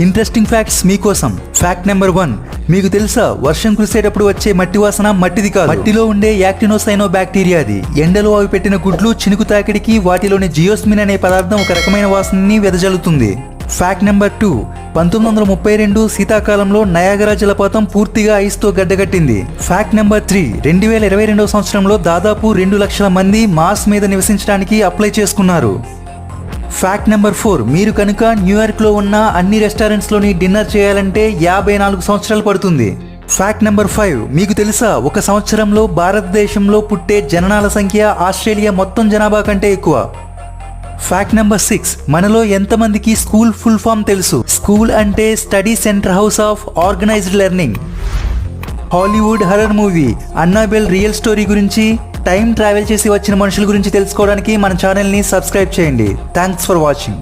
Interesting facts మీకోసం. Fact number 1, మీకు తెలుసా వర్షం కురిసేటప్పుడు వచ్చే మట్టి వాసన మట్టిది కాదు, మట్టిలో ఉండే యాక్టినోసైనో బ్యాక్టీరియాది. ఎండలో అవి పెట్టిన గుడ్లు చినుకు తాకిడికి వాటిలోని జియోస్మిన్ అనే పదార్థం ఒక రకమైన వాసనని వెదజల్లుతుంది. ఫ్యాక్ట్ నెంబర్ 2, 1932 శీతాకాలంలో నయాగరా జలపాతం పూర్తిగా ఐస్తో గడ్డగట్టింది. ఫ్యాక్ట్ నెంబర్ 3, 2022 సంవత్సరంలో దాదాపు 2 లక్షల మంది మార్స్ మీద నివసించడానికి అప్లై చేసుకున్నారు. ఫ్యాక్ట్ నెంబర్ 4, మీరు కనుక న్యూయార్క్లో ఉన్న అన్ని రెస్టారెంట్స్లోని డిన్నర్ చేయాలంటే 54 సంవత్సరాలు పడుతుంది. ఫ్యాక్ట్ నెంబర్ 5, మీకు తెలుసా ఒక సంవత్సరంలో భారతదేశంలో పుట్టే జననాల సంఖ్య ఆస్ట్రేలియా మొత్తం జనాభా కంటే ఎక్కువ. ఫ్యాక్ట్ నెంబర్ 6, మనలో ఎంతమందికి స్కూల్ ఫుల్ ఫామ్ తెలుసు? స్కూల్ అంటే study centre house of organised learning. Hollywood horror movie Annabelle real story గురించి, టైం ట్రావెల్ చేసి వచ్చిన మనుషుల గురించి తెలుసుకోవడానికి మన ఛానల్ని సబ్స్క్రైబ్ చేయండి. Thanks for watching.